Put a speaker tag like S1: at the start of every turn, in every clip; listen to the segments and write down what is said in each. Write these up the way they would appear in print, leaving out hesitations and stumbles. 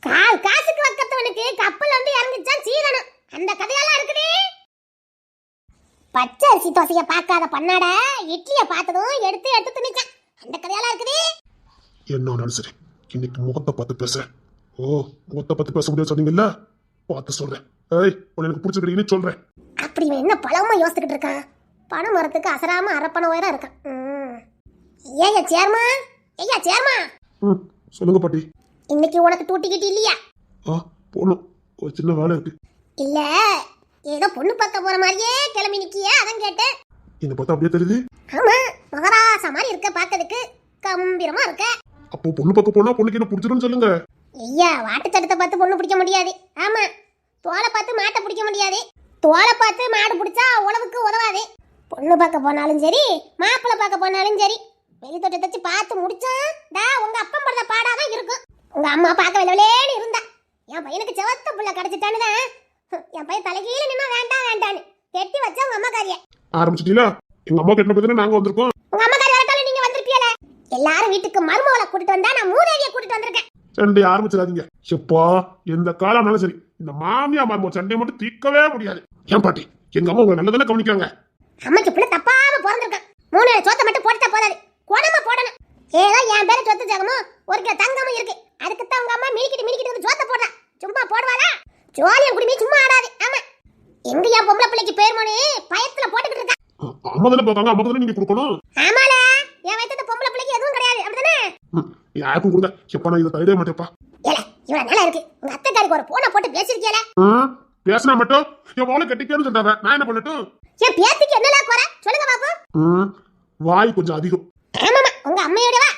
S1: கால் காசுக்கு வக்கத்தவனுக்கு கப்பல் வந்து இறங்கிச்சான் சீரணும். அந்த கதையெல்லாம் இருக்குதே. பச்சை அரிசி தோசைய பார்க்காத பண்ணாட இட்லிய பார்த்ததும் எடுத்து எடுத்து திணிச்சான். அந்த கதையெல்லாம் இருக்குதே.
S2: என்ன சரி, இன்னைக்கு முகத்தை பார்த்து பேசுறேன். ஓ, முகத்தை பார்த்து பேச முடியாது சொன்னீங்கல்ல, பார்த்து சொல்றேன். ஏய், உன்னை எனக்கு பிடிச்சிருக்கீங்கன்னு சொல்றேன்.
S1: அப்படி இவன் என்ன பழமா யோசிச்சுக்கிட்டு இருக்கான்? பண மரத்துக்கு அசராம அரப்பண உயரம் இருக்கான். ஏய்யா சேர்மா, ஐயா சேர்மா.
S2: சொல்லுங்க பாட்டி.
S1: இன்னைக்கு உனக்கு டூட்டி கிட்டி இல்லையா?
S2: போகணும், ஒரு சின்ன வேலை இருக்கு.
S1: இல்ல, ஏதோ பொண்ணு பார்க்க போற மாதிரியே கிளம்பி நிக்கிய, அதான் கேட்டேன்.
S2: என்ன பார்த்தா அப்படியே தெரியுது?
S1: ஆமா, மகாராசா மாதிரி இருக்க, பார்க்கிறதுக்கு கம்பீரமா இருக்க.
S2: அப்போ பொண்ணு பார்க்க போனா பொண்ணுக்கு என்ன பிடிச்சிருன்னு சொல்லுங்க.
S1: ஐயா, வாட்டு சட்டத்தை பார்த்து பொண்ணு பிடிக்க முடியாது. ஆமா, தோலை பார்த்து மாட்டை பிடிக்க முடியாது. தோலை பார்த்து மாடு பிடிச்சா உழவுக்கு உதவாது. பொண்ணு பார்க்க போனாலும் சரி, மாப்பிள்ளை பார்க்க போனாலும் சரி, வெளி தொட்டை தச்சு பார்த்து முடிச்சோம் உங்க அப்பா படுற பாடாதான் இருக்கும். உங்க அம்மா பார்க்க விளவிலேன்னு இருந்தா, என் பையனுக்கு செவத்த புள்ள கிடைச்சிட்டான்னு தான் என் பையன் தலைகீழ நின்னா வேண்டாம் வேண்டான்னு கெட்டி வச்சா உங்க அம்மா காரிய
S2: ஆரம்பிச்சிட்டீங்களா? எங்க அம்மா கிட்ட பத்தி நாங்க வந்திருக்கோம்.
S1: உங்க அம்மா காரிய வரட்டாலும் நீங்க வந்திருப்பீல. எல்லாரும் வீட்டுக்கு மருமகளை கூட்டிட்டு வந்தா, நான் மூதேவியை கூட்டிட்டு வந்திருக்கேன்.
S2: சண்டை ஆரம்பிச்சிடாதீங்க. எப்பா எந்த காலம்னாலும் சரி, இந்த மாமியா மருமக சண்டையை மட்டும் தீர்க்கவே முடியாது. ஏன் பாட்டி, எங்க அம்மா உங்களை நல்லதானே கவனிக்கிறாங்க.
S1: அம்மாக்கு பிள்ளை தப்பாம பிறந்திருக்கான். 3 சோத்தை மட்டும் போட்டுட்டா போதாது, குணமா போடணும். ஏதோ என் பேர சொத்து ஜாகமும் 1 கிலோ தங்கமும் இருக்கு. அதுக்குத்தான் உங்க அம்மா மினிக்கிட்டு வந்து சோத்தை போடுறா. சும்மா போடுவாளா? ஜோலியம் குடிமே சும்மா ஆடாது. ஆமா, எங்க என் பொம்பளை பிள்ளைக்கு பேர் மோனே பயத்துல போட்டுக்கிட்டு இருக்கா.
S2: அம்மா தானே பார்த்தாங்க, அம்மா தானே நீங்க கொடுக்கணும்.
S1: ஆமால, என் வயசு பொம்பளை பிள்ளைக்கு எதுவும் கிடையாது, அப்படிதானே?
S2: யாருக்கும் கொடுங்க. எப்ப நான் இதை தரவே மாட்டேப்பா.
S1: ஏல, இவ்வளவு நல்லா இருக்கு. உங்க அத்தைக்காரிக்கு ஒரு போனை போட்டு பேசிருக்கீல.
S2: பேசினா மட்டும் என் வாழை கட்டிக்கன்னு சொல்றாங்க. நான் என்ன பண்ணட்டும்?
S1: என் பேத்திக்கு என்னலாம் குறை சொல்லுங்க பாப்போம்.
S2: வாய் கொஞ்சம் அதிகம்.
S1: ஆமாமா, உங்க அம்மையோட வா.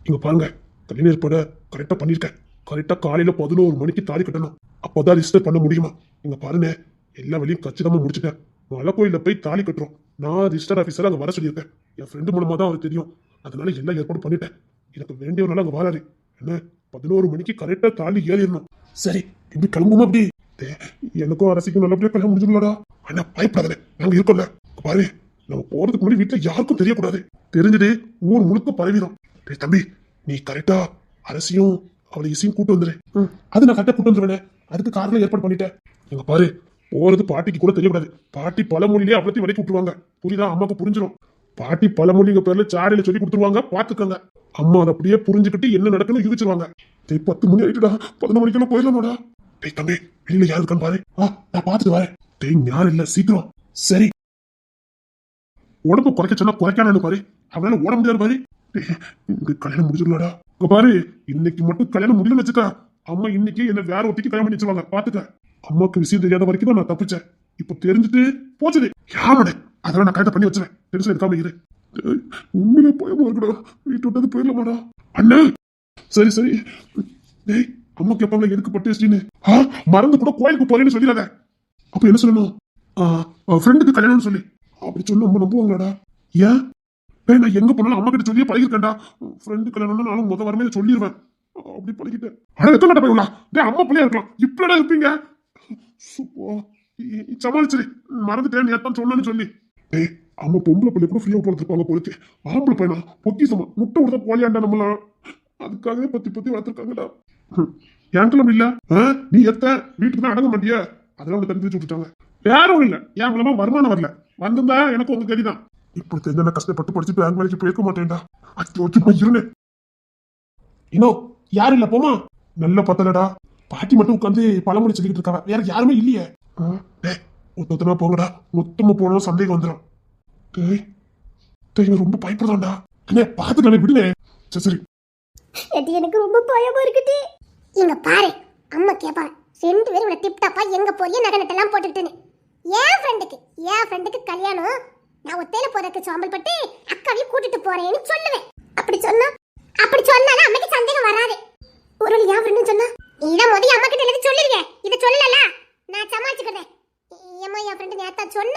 S2: இங்க பாருங்க, கல்யாண ஏற்பாடு கரெக்டா பண்ணிருக்கேன். கரெக்டா காலையில 11 மணிக்கு தாலி கட்டணும். அப்போதான் ரிஜிஸ்டர் பண்ண முடியுமா? இங்க பாருங்க, எல்லா வழியும் கச்சிதமா முடிச்சுட்டேன். மலை கோயில போய் தாலி கட்டுறோம். நான் ரிஜிஸ்டர் ஆபீசர் அங்க வர சொல்லியிருக்கேன். என் ஃப்ரெண்டு மூலமா தான் அவருக்கு தெரியும். அதனால எல்லாம் ஏற்பாடு பண்ணிட்டேன். எனக்கு வேண்டியவனால அங்க வராரு. என்ன 11 மணிக்கு கரெக்டா தாலி ஏறிடணும். சரி, இப்படி கிளம்புமா? அப்படி எனக்கும் அரசிக்கும் நல்லபடியா கல்யாணம் முடிஞ்சிடலடா. ஆனா பயப்படாதே, நாங்க இருக்கோம்ல. பாரு, நம்ம போறதுக்கு முன்னாடி வீட்டுல யாருக்கும் தெரியக்கூடாது. தெரிஞ்சது ஊர் முழுக்க பரவிடும். தம்பி, நீ கரெக்டா அரசியும் அவளை இசையும் கூட்டு வந்துரு. அது நான் கரெக்டா கூட்டு வந்துருவேன். அதுக்கு காரணம் ஏற்பாடு பண்ணிட்டேன். நீங்க பாரு, போறது பாட்டிக்கு கூட தெரியக்கூடாது. பாட்டி பழமொழியிலே அவ்வளோத்தையும் வரைக்கும் விட்டுருவாங்க. புரியுதா? அம்மாவுக்கு புரிஞ்சிடும். பாட்டி பழமொழிங்க பேர்ல சாடியில சொல்லி கொடுத்துருவாங்க, பாத்துக்கோங்க. அம்மா அதை அப்படியே புரிஞ்சுக்கிட்டு என்ன நடக்குன்னு யூகிச்சிருவாங்க. 10 மணி ஆயிட்டுடா, 11 மணிக்கெல்லாம் போயிடலாமாடா? தம்பி, வெளியில யாரு இருக்கான்னு பாரு. நான் பாத்துட்டு வரேன். யாரும் இல்ல, சீக்கிரம். சரி, உடம்பு குறைக்க சொன்னா குறைக்கானு பாரு. அவனால ஓட முடியாது பாரு. கல்யாணம் முடிச்சிடலாடா. பாரு, இன்னைக்கு மட்டும் கல்யாணம் முடியலன்னு வச்சுக்கா, அம்மா இன்னைக்கு என்ன வேற ஒருத்திக்கு கல்யாணம் பண்ணி வச்சிருவாங்க. பாத்துக்க. அம்மாவுக்கு விஷயம் தெரியாத வரைக்கும் தான் நான் தப்பிச்சேன். இப்ப தெரிஞ்சுட்டு போச்சுது. யாரோட அதெல்லாம் நான் கரெக்டா பண்ணி வச்சுவேன். டென்ஷன் எடுக்காம இரு. உண்மையிலே பயமா இருக்கடா. வீட்டு விட்டது போயிடலாமாடா? அண்ணா, சரி சரி. டேய், அம்மா கேட்பாங்களா எதுக்கு பட்டு வச்சுன்னு? மறந்து கூட கோயிலுக்கு போறேன்னு சொல்லிடாத. அப்ப என்ன சொல்லணும்? ஃப்ரெண்டுக்கு கல்யாணம்னு சொல்லி. அப்படி சொன்ன அம்மா நம்புவாங்களாடா? ஏன்? நான் எங்க போனாலும் அம்மா கிட்ட சொல்லியே பழகிருக்கேன்டா. ஃப்ரெண்டு கல்யாணம்னா நானும் முத வரமே சொல்லிடுவேன். அப்படி பழகிட்டேன். ஆனா எத்தனை கட்ட போயிடலாம்? அம்மா பிள்ளையா இருக்கலாம், இப்படா இருப்பீங்க. சமாளிச்சிரு. மறந்துட்டேன் நேத்தான் சொன்னு சொல்லி. டேய், அம்மா பொம்பளை பிள்ளை கூட ஃப்ரீயா போட்டுருப்பாங்க போலுக்கு. ஆம்பளை பையனா பொக்கிசமா முட்டை விடுத்த போலியாண்டா நம்மளாம். அதுக்காகவே பத்தி வளர்த்துருக்காங்கடா. என் கிளம்பி இல்ல, நீ வீட்டுக்கு தான் அடங்க மாட்டியா? அதெல்லாம் உங்க தெரிஞ்சு விட்டுட்டாங்க. யாரும் இல்ல, என் மூலமா வருமானம் வரல. வந்திருந்தா எனக்கு உங்க கதிதான். இப்படி தெரிஞ்ச கஷ்டப்பட்டு படிச்சு பேங்க் வேலைக்கு போயிருக்க மாட்டேன்டா. அச்சோச்சுமா இருந்தேன். இன்னும் யாரும் இல்ல, போமா. நல்ல பத்தலடா. பாட்டி மட்டும் உட்காந்து பழமொழி சொல்லிக்கிட்டு இருக்காங்க, வேற யாருமே இல்லையே. மொத்தமா போங்கடா, மொத்தமா போனாலும் சந்தேகம் வந்துடும். ரொம்ப பயப்படுதான்டா. அண்ணே பாத்துக்கலே, விடுனே. சரி,
S1: எனக்கு ரொம்ப பயமா இருக்குது. இங்க பாரு, அம்மா கேப்பாங்க 2 பேரும் இவ்வளவு டிப் டாப்பா எங்க போய் நகை நட்டெல்லாம் போட்டுக்கிட்டுன்னு. என் ஃப்ரெண்டுக்கு கல்யாணம். நான் ஒத்தையில போறதுக்கு சோம்பல் பட்டு அக்காவையும் கூட்டிட்டு போறேன்னு சொல்லுவேன். அப்படி சொன்னாலும் அம்மைக்கு சந்தேகம் வராது. ஒரு என் ஃப்ரெண்டு சொன்னா, இதான் மோதி அம்மா கிட்ட எழுதி சொல்லிருங்க. இதை சொல்லல, நான் சமாளிச்சுக்கிறேன். ஏமா, என் ஃப்ரெண்டு நேத்தா சொன்ன,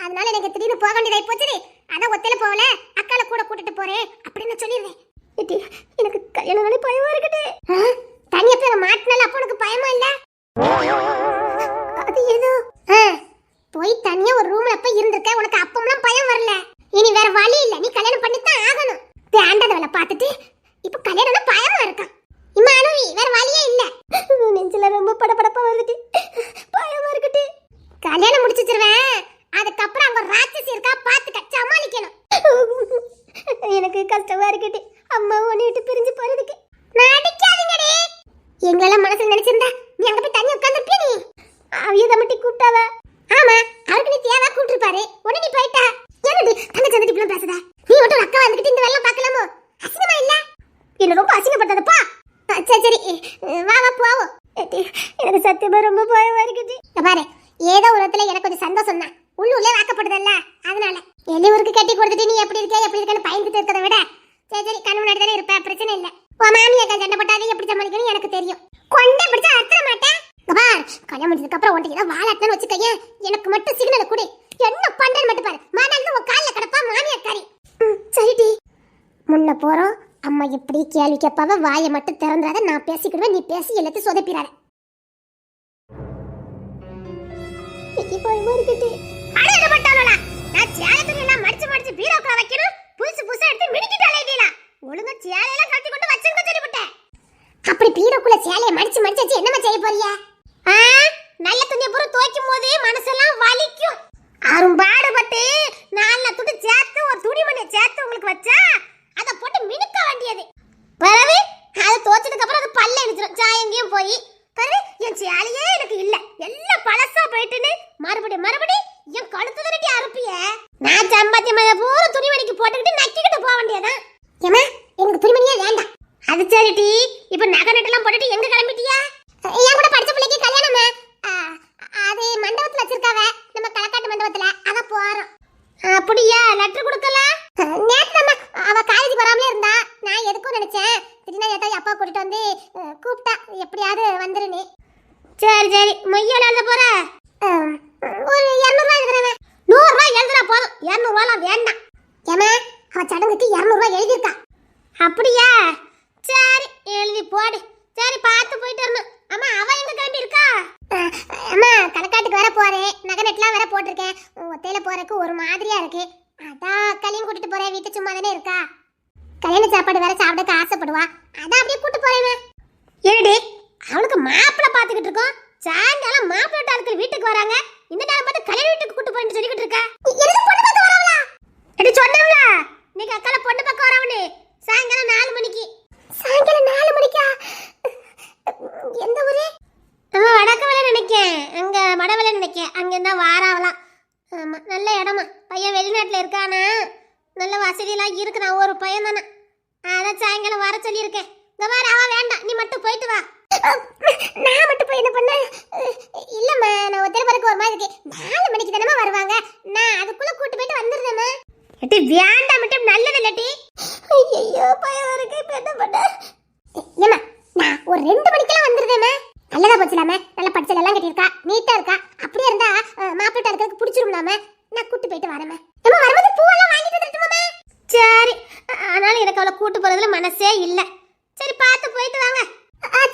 S1: அதனால எனக்கு திடீர்னு போக வேண்டியதாய் போச்சு. அதான் ஒத்தையில போகல, அக்கால கூட கூட்டிட்டு போறேன் அப்படின்னு சொல்லிடுவேன். எனக்கு கல்யாணம் பயமா இருக்குது. தனியா போய் மாட்டினால அப்ப உனக்கு பயமா இல்ல? அது ஏதோ போய் தனியா ஒரு ரூம்ல போய் இருந்திருக்க, உனக்கு அப்பம்லாம் பயம் வரல. இனி வேற வழி இல்ல, நீ கல்யாணம் பண்ணித்தான் ஆகணும். ஆண்டதவளை பார்த்துட்டு இப்ப கல்யாணம்னா பயமா இருக்கான். இம்மானுவி பாத்துக்க சமாளிக்கணும். எனக்கு கஷ்டமா இருக்குது அம்மா உன்னை விட்டு பிரிஞ்சு போறதுக்கு. நடிக்காதீங்கடி. எங்களெல்லாம் மனசுல நினைச்சிருந்தா நீ அங்க போய் தனியா உட்கார்ந்திருப்பிய நீ. அவிய தம்பி கூப்பிட்டாவ. ஆமா அவருக்கு நீ தேவா கூப்பிட்டுருப்பாரு. உடனே நீ போயிட்டா. என்னடி தங்க சந்தடி இப்படி பேசுத? நீ மட்டும் அக்கா வந்துகிட்டு இந்த வெள்ளம் பார்க்கலாமோ? அசிங்கமா இல்ல? என்ன ரொம்ப அசிங்கப்படுத்தாதப்பா. சரி சரி வா வா போவோம். எனக்கு சத்தியமா ரொம்ப பயமா இருக்குது. பாரு ஏதோ ஒரு இடத்துல எனக்கு கொஞ்சம் சந்தோஷம் தான். உள்ளூர்ல வாக்கப்படுதல்ல அதனால. வெளியூருக்கு கட்டி கொடுத்துட்டு நீ எப்படி இருக்கன்னு பயந்துட்டு இருக்கிறத விட சரி சரி கண் முன்னாடி தானே இருப்ப, பிரச்சனை இல்ல. உன் மாமி அக்கா சண்டை போட்டாதே எப்படி சமாளிக்கணும் எனக்கு தெரியும். கொண்டே பிடிச்சா அறுத்துற மாட்டேன். பார் கல்யாணம் முடிஞ்சதுக்கு அப்புறம் உன்கிட்ட ஏதாவது வாழாட்டன்னு வச்சுக்கைய எனக்கு மட்டும் சிக்னல் கொடு. என்ன பண்றேன்னு மட்டும் பாரு. மாநாள் உன் காலில் கிடப்பா மாமியாக்காரி. சரிடி முன்ன போறோம். அம்மா எப்படி கேள்வி கேட்பாவ, வாயை மட்டும் திறந்துடாத. நான் பேசிக்கிடுவேன், நீ பேசி எல்லாத்தையும் சொதப்பிடாத. அப்படி பீரோக்குள்ள சேலைய மடிச்சு மடிச்சு வச்சு என்னமா செய்ய போறியா? நல்ல துணியை பூரா துவைக்கும் போது மனசெல்லாம் வலிக்கும். அரும்பாடுபட்டு நாலு துணி சேர்த்து ஒரு துணிமணி சேர்த்து உங்களுக்கு வச்சா அதை போட்டு மினுக்க வேண்டியது. பிறகு அதை துவைச்சதுக்கு அப்புறம் அது பல்ல இடிச்சிடும். சாயங்கையும் போய் பிறகு என் சேலையே எனக்கு இல்ல, எல்லாம் பழசா போயிட்டுன்னு மறுபடி என் கழுத்து தரட்டி அறுப்பிய. நான் சம்பாத்தியம் பூரா துணிமணிக்கு போட்டுக்கிட்டு நக்கிக்கிட்டு போக வேண்டியதான். ஏமா எனக்கு துணிமணியே வேண்டாம். அது சரிடி. இப்ப நகை நட்டெல்லாம் போட்டுட்டு எங்க கிளம்பிட்டியா? என் கூட படிச்ச பிள்ளைக்கு கல்யாணமா? அது மண்டபத்துல வச்சிருக்காவ, நம்ம களக்காட்டு மண்டபத்துல. அத போறோம். அப்படியா? லெட்டர் கொடுக்கல? நேத்து நம்ம அவ காலேஜ் வராமலே இருந்தா. நான் எதுக்கும் நினைச்சேன் திடீர்னு ஏதாவது அப்பா கூட்டிட்டு வந்து கூப்பிட்டா எப்படியாவது வந்துருன்னு. சரி சரி மொய்யால எழுத போற? ஒரு 200 ரூபாய் எழுதுறேன். 100 ரூபாய் எழுதுறா போதும். 200 ரூபாய்லாம் வேண்டாம். ஏமா அவ சடங்குக்கு 200 ரூபாய் எழுதிருக்கா. அப்படியா? சரி எழுதி போடு. சரி பார்த்து போயிட்டு வரணும். அம்மா அவ எங்க கிளம்பி இருக்கா? அம்மா களக்காட்டுக்கு வர போறேன். நகை நெட்லாம் வேற போட்டிருக்கேன். ஒத்தையில போறதுக்கு ஒரு மாதிரியா இருக்கு. அதான் கல்யாணம் கூட்டிட்டு போறேன். வீட்டு சும்மா தானே இருக்கா. கல்யாண சாப்பாடு வேற சாப்பிடக்கு ஆசைப்படுவா. அதான் அப்படியே கூட்டு போறேன். ஏடி அவளுக்கு மாப்பிள்ளை பாத்துக்கிட்டு இருக்கோம். சாயங்காலம் மாப்பிள்ளை ஆட்கள் வீட்டுக்கு வராங்க. இந்த நேரம் பார்த்து கல்யாண வீட்டுக்கு கூட்டு போயிட்டு சொல்லிக்கிட்டு இருக்கா. எனக்கு பொண்ணு பார்க்க வரவளா? எடி சொன்னவளா நீங்க அக்கால பொண்ணு பார்க்க வரவனே சாயங்காலம் 4 மணிக்கு. சாயங்காலம் 4 மணிக்கா? எந்த ஊரு? வடக்கவலை நினைக்கேன். அங்க மடவலை நினைக்கேன். அங்க இருந்தா வாராவலாம். ஆமா நல்ல இடமா. பையன் வெளிநாட்டுல இருக்கானா. நல்ல வசதியெல்லாம் இருக்கு. நான் ஒரு பையன் தானே. அதான் சாயங்காலம் வர சொல்லியிருக்கேன். இந்த மாதிரி அவ வேண்டாம், நீ மட்டும் போயிட்டு வா. நான் மட்டும் போய் என்ன பண்ண? இல்லம்மா நான் ஒத்தையில போறதுக்கு ஒரு மாதிரி இருக்கு. 4 மணிக்கு தானே வருவாங்க. நான் அதுக்குள்ள கூட்டு போயிட்டு வந்துடுறேம்மா. எட்டி வேண்டாம் மட்டும் நல்லது இல்லட்டி. ஐயோ பயம் இருக்கு. இப்ப என்ன பண்ண? ஏமா நான் ஒரு 2 மணிக்கெல்லாம் வந்துடுறேம்மா. நல்லதா போச்சுலாமே. நல்ல பச்சை எல்லாம் கட்டியிருக்கா, நீட்டா இருக்கா. அப்படியே இருந்தா மாப்பிள்ளை இருக்கிறதுக்கு பிடிச்சிரும்லாமே. நான் கூட்டு போயிட்டு வரேம்மா. ஏமா வரும்போது பூவெல்லாம் வாங்கிட்டு வந்துட்டுமாமா? சரி ஆனாலும் எனக்கு அவளை கூட்டு போறதுல மனசே இல்ல. சரி பார்த்து போயிட்டு வாங்க.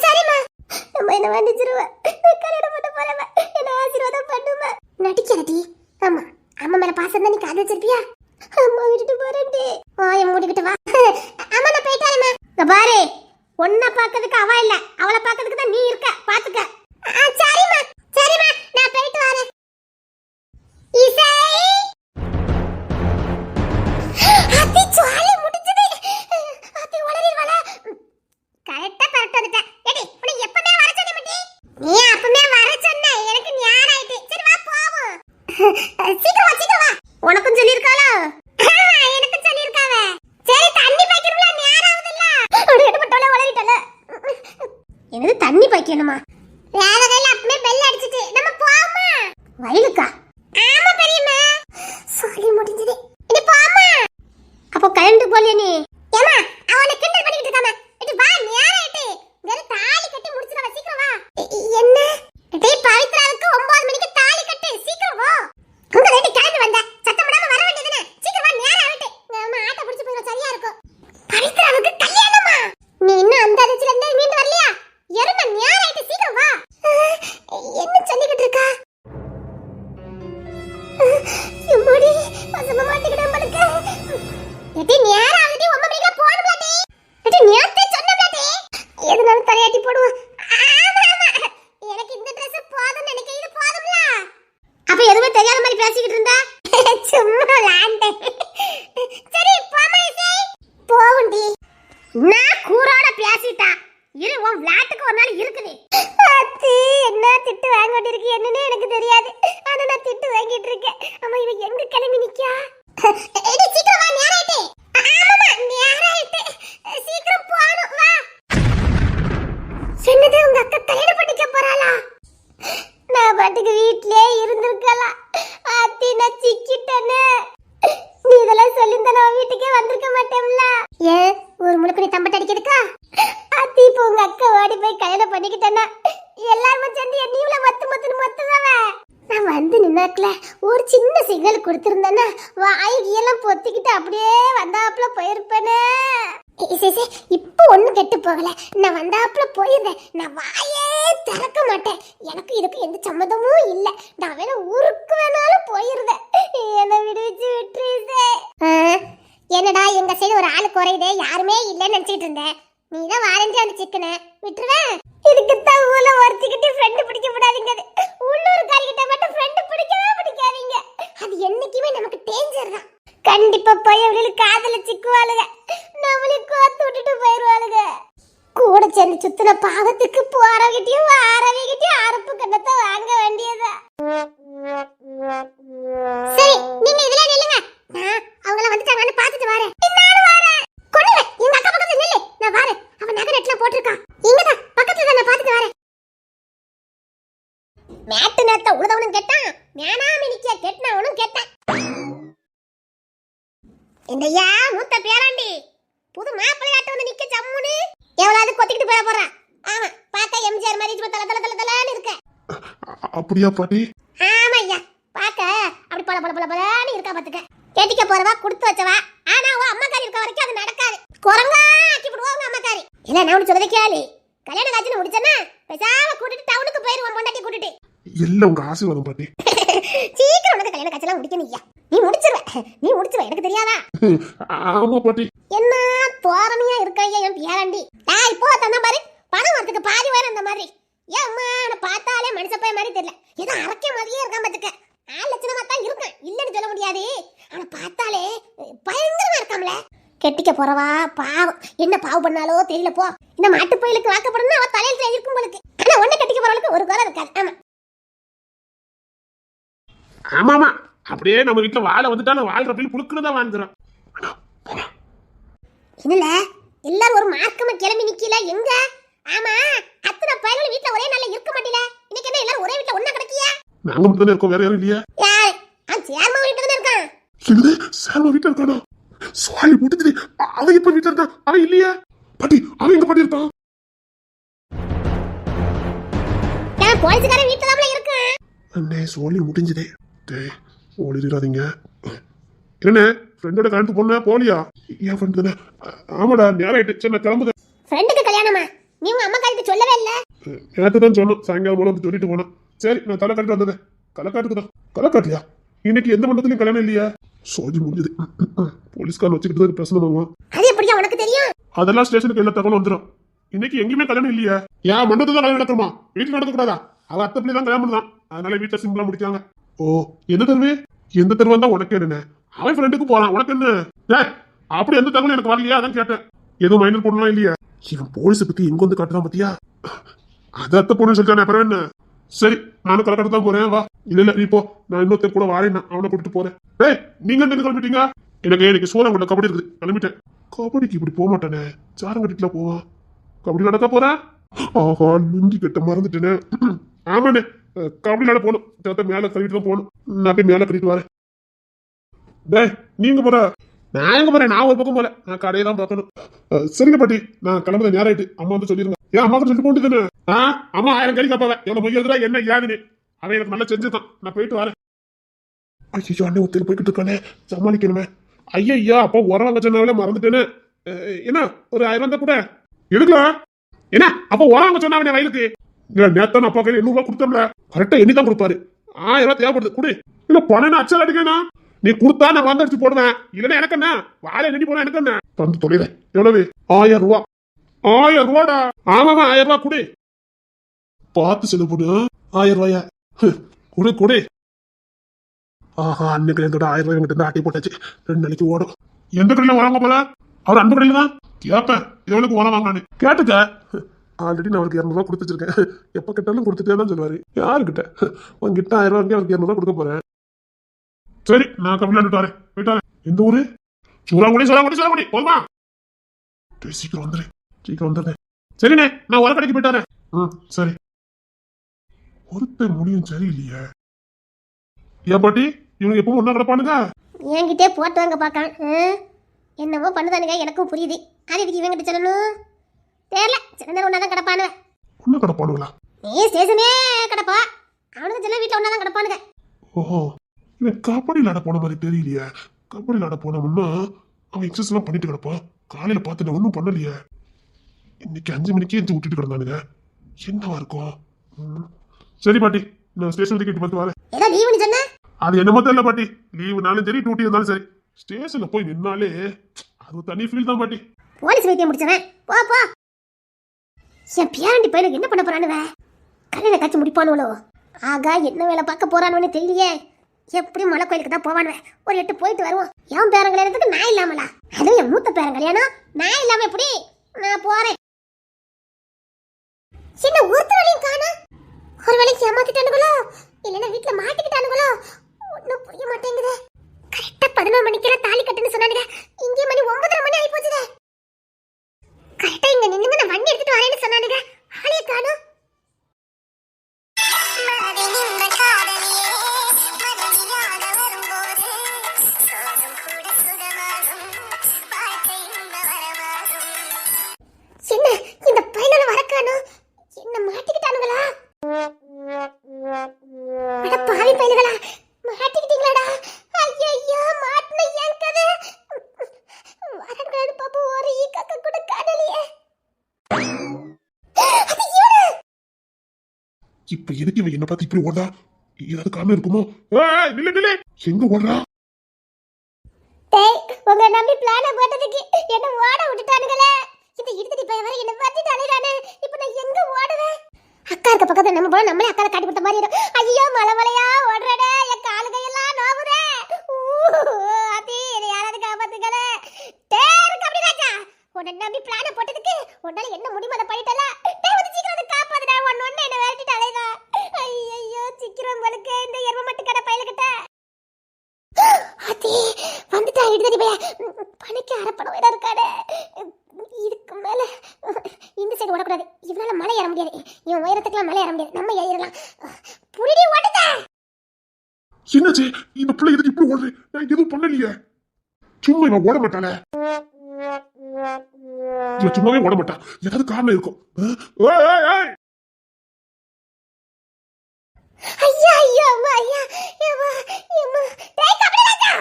S1: சரிம்மா. நம்ம என்ன வேண்டிச்சிருவ. கல்யாணம் பண்ண போறேம்மா. என்ன ஆசீர்வாதம் பண்ணுமா? நடிக்கிறடி. ஆமா அம்மா மேல பாசம் தான் நீ காது வச்சிருப்பியா? அம்மா விட்டுட்டு போறேன்டி. வாயை மூடிக்கிட்டு வா. அம்மா நான் போயிட்டு வரேம்மா. பாரு ஒன்ன பாக்கிறதுக்கு அவ இல்ல, அவளை பாக்கிறதுக்கு தான் நீ இருக்க. பாத்துக்க. சரிம்மா சரிம்மா நான் போயிட்டு வரேன். இசை அத்தி ஜாலி முடிஞ்சது. அத்தி உளறிடுவாளா? கரெக்டா கரெக்ட் வந்துட்ட. ஏடி உன்னை எப்பமே வர சொன்னே மட்டி. நீ அப்பமே வர சொன்ன. எனக்கு ஞானம் ஆயிட்டு. சரி வா போவோம். சீக்கிரம் வா. உனக்கும் சொல்லிருக்காளா? எனக்கும் சொல்லிருக்காவ. சரி தண்ணி பாய்க்கணும்ல, நேரம் ஆகுதுல்ல. ஒரு எடுபட்டோல உளறிட்டல. என்னது தண்ணி பாய்க்கணுமா? வேற கையில அப்பமே பெல் அடிச்சிட்டு நம்ம போவோமா? வயலுக்கா? ஆமா பெரியம்மா. சொல்லி முடிஞ்சது. இடி போமா. அப்போ கரண்ட் போலியே நீ. ஏமா அவனை கிண்டல் பண்ணிட்டு இருக்காம. இடி வா நேரம் ஆயிட்டு. வெறும் தாலி கட்டி முடிச்சிரவா. சீக்கிரம் வா. என்ன? டேய் பவித்ராவுக்கு 9 மணிக்கு தாலி கட்டு. சீக்கிரம் வா. உங்க ரெண்டு கிளம்பி வந்த. சத்தம் போடாம வர வேண்டியதுனே. சீக்கிரம் வா நேரம் ஆயிட்டு. நம்ம ஆட்ட பிடிச்சு போயிர சரியா இருக்கும். பவித்ராவுக்கு கல்யாணமா? நீ இன்னும் அந்த அதிர்ச்சில இருந்து மீண்டு வரலையா? எருமை நேரம் ஆயிட்டு. சீக்கிரம் வா. என்ன சொல்லிக்கிட்டு இருக்கா? எம்மாடி வசமா மாட்டிக்கிட்டேன் படுக்க. எட்டி நேரம் ஆகுது. வந்துட்டேன். சரி போமா இசை. போவுண்டி. நான் கூரோட பேசிட்டா. இரு உன் விளையாட்டுக்கு ஒரு நாள் இருக்குது. அத்தி என்ன திட்டு வாங்க வேண்டியிருக்கு என்னன்னு எனக்கு தெரியாது. ஆனா நான் திட்டு வாங்கிட்டு இருக்கேன். அம்மா இவன் எங்க கிளம்பி நிக்கா? எடி சீக்கிரம் வா நேராயிட்டு. ஆமாமா நேராயிட்டு. சீக்கிரம் போணும் வா. சொன்னது உங்க அக்கா கல்யாணம் பண்ணிக்க போறாளா? நான் பாட்டுக்கு வீட்லயே இருந்திருக்கலாம். அத்தி நான் சிக்கிட்டேனே. நீ இதெல்லாம் சொல்லியிருந்தா நான் வீட்டுக்கே வந்திருக்க மாட்டேன்ல. ஏன் ஒரு முழுக்க நீ தம்பட்ட அடிக்கிறதுக்கா? அத்தி இப்போ உங்க அக்கா ஓடி போய் கல்யாணம் பண்ணிக்கிட்டேன்னா எல்லாருமே சேர்ந்து என்னையுல மத்துதாவ. நான் வந்து நின்னாக்கல ஒரு சின்ன சிக்னல் கொடுத்திருந்தேன்னா வாய்க்கு எல்லாம் பொத்திக்கிட்டு அப்படியே வந்தாப்புல போயிருப்பேனே. இப்போ ஒண்ணும் கெட்டு போகல. நான் வந்தாப்புல போயிருந்தேன். நான் வாயே திறக்க மாட்டேன். எனக்கு இதுக்கு எந்த சம்மதமும் இல்ல. நான் வேணா ஊருக்கு வேணாலும் போயிருந்தேன். என்ன விடுவிச்சு விட்டுருதே. என்னடா எங்க சைடு ஒரு ஆளு குறையுதே யாருமே இல்லைன்னு நினைச்சிட்டு இருந்தேன். நீதான் வாரண்டி அந்த சிக்கனை விட்டுருவேன். இதுக்கு தான் ஊர்ல ஒருத்திக்கிட்டு ஃப்ரெண்டு பிடிக்க கூடாதுங்க. உள்ளூர் காரிக்கிட்ட மட்டும் ஃப்ரெண்டு பிடிக்கவே பிடிக்காதீங்க. அது என்னைக்குமே நமக்கு டேஞ்சர் தான். கண்டிப்பா போய் அவளுக்கு காதல சிக்குவாளுங்க. நம்மளுக்கு கோத்து விட்டுட்டு போயிருவாளுங்க. கூட சேர்ந்து சுத்தின பாவத்துக்கு போறவங்கிட்டயும் வாரவங்கிட்டயும் அறுப்பு கண்ணத்தை வாங்க வேண்டியதா. சரி நீங்க இதுல நில்லுங்க. நான் அவங்கள வந்துட்டாங்கன்னு பாத்துட்டு வரேன். நானும் வரேன். கொள்ளுங்க எங்க அக்கா பக்கத்துல நில்லு. நான் வரேன். அவன் நகை நெட்ல போட்டிருக்கான். இங்கதான் பக்கத்துல தான் நான் பாத்துட்டு வரேன். மேட்டு நேத்த உழுதவனும் கேட்டான். மேனாமி நிக்கிய கேட்டனவனும் கேட்டான். இந்தையா மூத்த பேராண்டி புது மாப்பிள்ளையாட்ட வந்து நிக்க ஜம்முன்னு எவ்வளவு கொத்திக்கிட்டு போற போறா. ஆமா பாக்க எம்ஜிஆர் மாதிரி தல தல தல தலன்னு இருக்க.
S2: அப்படியா பாட்டி?
S1: ஆமா ஐயா பாக்க அப்படி பல பல பல பலன்னு இருக்கா பாத்துக்க. கேட்டிக்க போறவா கொடுத்து வச்சவா. ஆனா அவ அம்மாக்காரி இருக்க வரைக்கும் அது நடக்காது. குரங்கா ஆக்கி விடுவாங்க அம்மாக்காரி. இல்ல நான் உனக்கு சொல்றதை கேளு. கல்யாண காட்சி முடிச்சனா பேசாம கூட்டிட்டு டவுனுக்கு போயிருவோம் பொண்டாட்டி கூட்டிட்டு.
S2: இல்ல உங்க ஆசீர்வாதம் பாட்டி.
S1: சீக்கிரம் உனக்கு கல்யாண காட்சிலாம் முடிக்கணும் ஐயா. நீ முடிச்சிருவ எனக்கு தெரியாதா?
S2: ஆமா பாட்டி.
S1: என்ன தோரணையா இருக்க ஐயா என் பேராண்டி. நான் இப்போ தந்த மாதிரி பணம் வரதுக்கு பாதி வரும் அந்த மாதிரி. ஏன் அம்மா அவனை பார்த்தாலே மனுஷ பையன் மாதிரி தெரியல. ஏதோ அரக்க மாதிரியே இருக்கான் பாத்துக்க. ஆள் லட்சணமா தான் இருக்கான் இல்லன்னு சொல்ல முடியாது. அவனை பார்த்தாலே பயங்கரமா இருக்காம்ல. கெட்டிக்க போறவா பாவம் என்ன பாவம் பண்ணாலோ தெரியல போ. இந்த மாட்டு பயிலுக்கு வாக்கப்படணும் அவ தலையில இருக்கும் போலுக்கு. ஆனா ஒண்ணு கட்டிக்க போறவளுக்கு ஒரு குறை இருக்காது. ஆமா
S2: ஆமாமா அப்படியே நம்ம வீட்டுல வாழ வந்துட்டா வாழ்ற பில் புழுக்குன்னு தான் வாழ்ந்துடும்.
S1: இல்ல எல்லாரும் ஒரு மார்க்கமா கிளம்பி நிக்கல எங்க? ஆமா அத்தனை பையன்கள் வீட்ல ஒரே நாள்ல இருக்க மாட்டீல. இன்னைக்கு என்ன எல்லாரும் ஒரே வீட்ல ஒண்ணா கிடக்கியா?
S2: நாங்க மட்டும் தான் இருக்கோம் வேற யாரும் இல்லையா?
S1: யார்? சேர்மா வீட்ல தான் இருக்கான்.
S2: இல்ல சேர்மா வீட்ல இருக்கானோ? சாலி முடிஞ்சது. அவன் இப்ப வீட்ல இருக்கான். அவன் இல்லையா? பாட்டி அவன் எங்க பாட்டி இருக்கான்?
S1: நான் போலீஸ்காரன் வீட்ல தான் இருக்கேன்.
S2: அண்ணே சோலி முடிஞ்சதே. டேய் ஓடிராதீங்க. என்ன ஃப்ரெண்டோட கல்யாணத்துக்கு போன போலியா? ஏன் ஃப்ரெண்ட் தானே? ஆமாடா நேரம் ஆயிட்டு. சரி நான் கிளம்புதேன்.
S1: ஃப்ரெண்டுக்கு கல்யாணமா? நீ உங்க அம்மா காரிட்ட சொல்லவே இல்ல.
S2: நேத்து தான் சொன்னோம். சாயங்காலம் போல வந்து சொல்லிட்டு போனோம். சரி நான் தலை கட்டிட்டு வந்ததே. களக்காட்டுக்கு தான். களக்காட்டியா? இன்னைக்கு எந்த மண்டபத்துலயும் கல்யாணம் இல்லையா? சோஜி முடிஞ்சது. போலீஸ்காரன் வச்சுக்கிட்டு பிரச்சனை பண்ணுவான்.
S1: அது எப்படியா உனக்கு தெரியும்?
S2: அதெல்லாம் ஸ்டேஷனுக்கு எல்லா தகவலும் வந்துடும். இன்னைக்கு எங்கேயுமே கல்யாணம் இல்லையா? ஏன் மண்டபத்துல தான் கல்யாணம் நடக்குமா? வீட்டுல நடக்க கூடாதா? அவ அத்தை பிள்ளை தான் கல்யாணம் பண்ணலாம். அதனால வீட்டுல சிம்பிளா முடிக்காங்க. ஓ எந்த தெருவு? எந்த தெருவா தான் உனக்கு என்ன? அவன் ஃப்ரெண்டுக்கு போறான் உனக்கு என்ன? அப்படி எந்த தகவலும் எனக்கு வரலையா? அதான் கேட்டேன். எதுவும் மைனர் போடலாம் இல்லையா? இவன் போலீஸை பத்தி எங்க வந்து காட்டுதான் பாத்தியா? அது அத்தை பொண்ணு சொல்லிட்டானே அப்புறம் என்ன? சரி நானும் கலக்கட்டு தான் போறேன். வா. இல்ல நீ போ. நான் இன்னொருத்தர் கூட வாரேன். அவனை கூட்டிட்டு போறேன். ஏய் நீங்க என்ன கிளம்பிட்டீங்க? எனக்கு சோழம் கபடி இருக்குது. கிளம்பிட்டேன். கபடிக்கு இப்படி போக மாட்டானே. சாரம் கட்டிட்டுல போவான். கபடி நடக்க போறேன். ஆஹா லுங்கி கட்ட மறந்துட்டேனே. ஆமாண்ணே கபடி நட போகணும். மேல கழுவிட்டு தான் போகணும். நான் போய் மேல கட்டிட்டு வரேன். டேய் நீங்க போற? நான் எங்க போறேன்? நான் ஒரு பக்கம் போல. நான் கடையை தான் பார்க்கணும். சரிங்க பாட்டி நான் கிளம்புற நேரம் ஆயிட்டு. அம்மா வந்து சொல்லிருங்க. ஏன் அம்மா சொல்லிட்டு போட்டு தானே? அம்மா 1000 கறி காப்பாவ எவ்வளவு பொய் எழுதுறா என்ன யாருன்னு அவன் எனக்கு நல்லா செஞ்சுதான். நான் போயிட்டு வரேன். ஐயோ அண்ணே ஒருத்தர் போய்கிட்டு இருக்கானே சமாளிக்கணுமே. ஐயா அப்போ உரம் சொன்னாவே மறந்துட்டேன்னு. என்ன ஒரு 1000 தான் கூட எடுக்கலாம். என்ன அப்போ உரம் சொன்னாவே வயலுக்கு நேத்தான் அப்பா கையில் 800 ரூபாய் கொடுத்தோம்ல. கரெக்டா எண்ணி தான் கொடுப்பாரு. 1000 ரூபாய் தேவைப்படுது கொடு. இல்ல பணம் அச்சல் அடிக்கணும். நீ கொடுத்தா நான் வந்து அடிச்சு போடுவேன். இல்லன்னா எனக்கு என்ன வாழை எண்ணி போனா எனக்கு என்ன தந்து தொலைறேன். எவ்வளவு? 1000 ரூபாய். 1000 ரூபாடா. ஆமாமா 1000 ரூபாய் கொடு. பார்த்து செலவு போடு. 1000 ரூபாயா கொடு கொடு. ஆஹா, அன்னைக்கு கல்யாணத்தோட 1000 ரூபாய் கிட்ட ஆட்டி போட்டாச்சு. 2 நாளைக்கு ஓடும். எந்த கடையில வராங்க போல? அவர் அந்த கடையில தான் கேட்பேன். எவ்வளவுக்கு ஓரம் வாங்கினானு கேட்டுக்க. ஆல்ரெடி நான் அவருக்கு 200 ரூபா கொடுத்து வச்சிருக்கேன். எப்ப கேட்டாலும் கொடுத்துட்டே தான் சொல்லுவாரு. யாருக்கிட்ட உங்ககிட்ட 1000 ரூபாய்க்கு அவருக்கு 200 ரூபா கொடுக்க போறேன். சரி, நான் கபிலாண்டுட்டு வரேன். போயிட்டு வரேன். எந்த ஊரு? சூறாங்குடி போதுமா? சீக்கிரம் வந்துரு, சீக்கிரம் வந்துடுறேன். சரிண்ணே, நான் ஒரு கடைக்கு போயிட்டு வரேன். சரி. ஒருத்தர் முடியும் சரியில்லையே. ஏன் பாட்டி, இவங்க எப்பவும் ஒன்னா கிடப்பானுங்க?
S1: என்கிட்டே போட்டு வாங்க பார்க்க என்னவோ பண்ணுதானுங்க, எனக்கும் புரியுது. அது இதுக்கு இவங்கிட்ட சொல்லணும் தெரியல. சின்ன ஒன்னா தான் கிடப்பானுங்க.
S2: ஒன்னா கிடப்பானுங்களா?
S1: நீ ஸ்டேஷனே கிடப்பா, அவனுக்கு சின்ன வீட்டில் ஒன்னா தான் கிடப்பானுங்க.
S2: ஓஹோ, இவன் கபடி விளாட போன மாதிரி தெரியலையே. கபடி விளாட போனோம்னா அவன் எக்ஸஸ் எல்லாம் பண்ணிட்டு கிடப்பான். காலையில பார்த்துட்டு ஒன்றும் பண்ணலையே. இன்னைக்கு 5 மணிக்கே எஞ்சி விட்டுட்டு கிடந்தானுங்க. என்னவா இருக்கும்? சரி பாட்டி, நான் ஸ்டேஷன் டிக்கெட் பார்த்து வரேன்.
S1: ஏதோ லீவுன்னு சொன்ன?
S2: அது என்னமோ தெரியல பாட்டி. லீவுனாலும் சரி, டியூட்டி இருந்தாலும் சரி, ஸ்டேஷன்ல போய் நின்னாலே அது ஒரு தனி ஃபீல் தான் பாட்டி.
S1: போலீஸ் வைத்தியம் முடிச்சவன் போ போ. என் பேரண்டி பையனுக்கு என்ன பண்ண போறானுவ? கல்யாண காட்சி முடிப்பானுவளோ? ஆகா, என்ன வேலை பார்க்க போறானுவன்னு தெரியலையே. எப்படி மலை கோயிலுக்கு தான் போவானுவ. ஒரு 8 போயிட்டு வருவோம். என் பேரன் கல்யாணத்துக்கு நான் இல்லாமலா? அதுவும் என் மூத்த பேரன் கல்யாணம் நான் இல்லாம எப்படி? நான் போறேன். சின்ன ஒருத்தர் வழியும் காணா. ஒரு வேலைக்கு ஏமாத்திட்டானுங்களோ இல்லைன்னா வீட்டுல மாட்டிக்கிட்டானுங்களோ ஒன்னும் புரிய மாட்டேங்குது. கரெக்டா 11 மணிக்கு தாலி கட்டுன்னு சொன்னானுங்க. இங்கே மணி 9:30 மணி ஆகி போச்சுதே. கரெக்டா இங்க நின்னுங்க, நான் வண்டி எடுத்துட்டு வரேன்னு சொன்னானுங்க. ஆளைய காணோம். சின்ன இந்த பையனோட வரக்கானோ என்ன மாட்டிக்கிட்டானுங்களா? அட பாவி பையனுங்களா, மாட்டிக்கிட்டீங்களாடா? ஐயோ, மாட்டின ஏன் கதை? வரக்கூடாது பாப்பா, ஒரு ஈக்காக்க கூட காணலையே. அது இவனு.
S2: இப்ப எதுக்கு இவன் என்ன பார்த்து இப்படி ஓடுறா? ஏதாவது காரணம் இருக்குமோ? நில்லு, எங்க ஓடுறா?
S1: டேய், உங்க நம்பி பிளான போட்டதுக்கு என்ன ஓட விட்டுட்டானுங்களே. இந்த இடுதடி பையன் வர என்ன பார்த்துட்டு அலைறானே. இப்போ நான் எங்க ஓடுவேன்? அக்கா இருக்க பக்கத்துல நம்ம போல நம்மளே அக்கால காட்டி கொடுத்த மாதிரி இருக்கும். ஐயோ, மலைமலையா ஓடுறடே, என் காலு கையெல்லாம் நோவுதே. அதி என்ன யாராவது காப்பாத்துங்களே. டேய் கபிலராஜா, உன்னை நம்பி பிளான போட்டதுக்கு உன்னால என்ன முடியுமோ அதை பண்ணிட்டல. டேய் வந்து சீக்கிரம் வந்து காப்பாத்துடா. ஒன்னு என்ன விரட்டிட்டு அலைறா. ஐயோ, சீக்கிரம் வலுக்கு இந்த எரும மட்டு கடை பையலுக்கிட்ட. அதி வந்துட்டா இடுதடி பையன். பணிக்கு அரப்பணம் வேற இருக்காடே. இதுக்கு மேல இந்த சைடு ஓடக்கூடாது. இவனால மலை ஏற முடியாது. இவன் உயரத்துக்குலாம் மலை ஏற முடியாது. நம்ம ஏறிடலாம். புரிடி ஓடுத.
S2: என்னாச்சு? இந்த பிள்ளை எதுக்கு இப்படி ஓடுற? நான் எதுவும் பண்ணலையே. சும்மா இவன் ஓட மாட்டானே. இவன் சும்மாவே ஓட மாட்டான். ஏதாவது காரணம் இருக்கும்.
S1: ஐயா ஐயா அம்மா ஐயா அம்மா அம்மா. டேய் கபிலராஜா,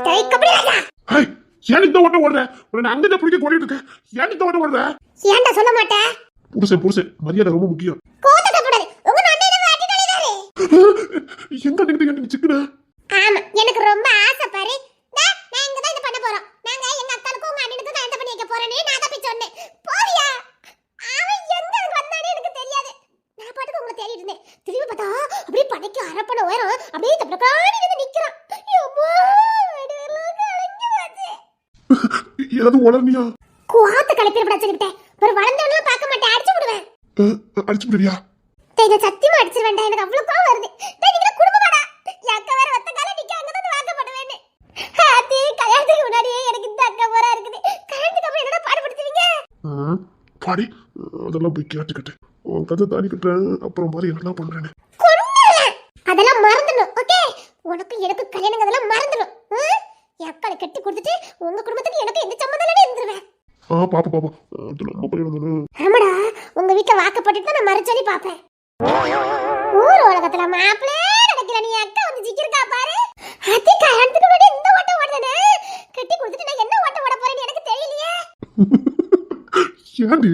S1: டேய் கபிலராஜா.
S2: ஹேய், ஏன் இந்த ஓட்ட ஓடுற? உன்னை அங்க தான் பிடிக்க ஓடிட்டு இருக்கேன். ஏன் இந்த ஓட்ட ஓடுற?
S1: ஏன்டா சொல்ல மாட்டே?
S2: புருஷன் மரியாதை ரொம்ப முக்கியம்.
S1: கோத்தட்ட கூடாது. உங்க அண்ணனை வாட்டிட்டாலே.
S2: எங்க நிக்கிட்டு சிக்கன?
S1: ஆமா, எனக்கு ரொம்ப ஆசை பாரு. நான் இங்க தான் இது பண்ண போறோம். நாங்க எங்க அக்காளுக்கு உங்க அண்ணனுக்கு கல்யாணம் பண்ணி வைக்க போறேன்னு நான் தான் போய் சொன்னேன். போறியா? அவன் எங்க வந்தானே எனக்கு தெரியாது. நான் பாட்டுக்கு உங்களை தேடிட்டு இருந்தேன். திரும்பி பார்த்தா அப்படியே படைக்கு அரப்பண உயரம் அப்படியே தப்பக்காடி வந்து நிக்கிறான். அம்மா, வெடிவெல்லாம் கலங்கி வாச்சு.
S2: ஏதாவது உளர்னியா?
S1: குவாத்த கலப்பிர படச்சிட்டேன். ஒரு வளர்ந்தவனலாம் பார்க்க மாட்டேன், அடிச்சு விடுவேன்.
S2: அடிச்சு விடுறியா?
S1: டேய், நான் சத்தியமா அடிச்சு வேண்டாம். எனக்கு அவ்வளவு கோவம் வருது. டேய், நீங்க குடும்பமாடா. என் அக்கா வேற ஒத்த கால நிக்க அங்க தான் வாக்கப்படுவேன்னு. அது கல்யாணத்துக்கு முன்னாடியே எனக்கு இந்த அக்கா போரா இருக்குது. கல்யாணத்துக்கு அப்புறம் என்னடா பாடுபடுத்துவீங்க?
S2: பாடி அதெல்லாம் போய் கேட்டுக்கிட்டு உன் கதை தாடி கட்டுறேன். அப்புறம் மாதிரி என்னெல்லாம் பண்றேன்னு
S1: அதெல்லாம் மறந்துடும். ஓகே, உனக்கு எனக்கு கல்யாணம் அதெல்லாம் மறந்துடும். என் அக்காளை கட்டி கொடுத்துட்டு உங்க குடும்பத்துக்கு எனக்கு எந்த சம்மந்தம் இல்லைன்னு இருந்துருவேன்.
S2: பாப்பா அது ரொம்ப பயம்.
S1: ஆமாடா, உங்க வீட்டுல வாக்கப்பட்டு தான் நான் மறைச்சொல்லி பாப்பேன். ஊர் உலகத்துல மாப்பிளே நடக்கல. நீ அக்கா வந்து ஜிக்கிருக்கா பாரு. அதி கல்யாணத்துக்கு முன்னாடி இந்த ஓட்ட ஓடுதானே. கட்டி கொடுத்துட்டு நான் என்ன ஓட்ட ஓட போறேன்னு எனக்கு தெரியலையே.
S2: ஏண்டி?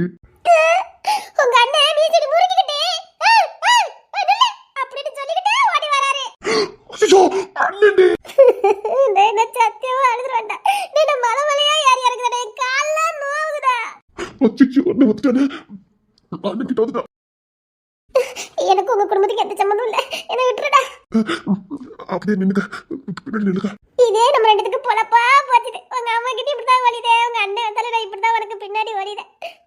S1: உங்க அண்ணன் மீசடி முறுக்கிக்கிட்டே அப்படின்னு சொல்லிக்கிட்டே ஓடி வராரு.
S2: ஐயோ, அண்ணன்டி.
S1: நான் சத்தியமா அழுதுறேன்டா. நான் மலைமலையா ஏறி இறங்குறேன். என் கால்லாம் நோவுதுடா.
S2: அச்சோ, ஒண்ணு வந்துட்டானே. அண்ணன் கிட்ட வந்துட்டான்.
S1: எனக்கு உங்க குடும்பத்துக்கு எந்த சம்மந்தம் இல்ல, என்ன விட்டுருடா.
S2: அப்படியே நின்னுக்க, பின்னாடி நின்னுக்க.
S1: இதே நம்ம ரெண்டுத்துக்கு பொழப்பா போச்சுது. உங்க அம்மா கிட்ட இப்படிதான் வலிதே, உங்க அண்ணன் வந்தாலும் இப்படிதான் உனக்கு பின்னாடி வலிதே.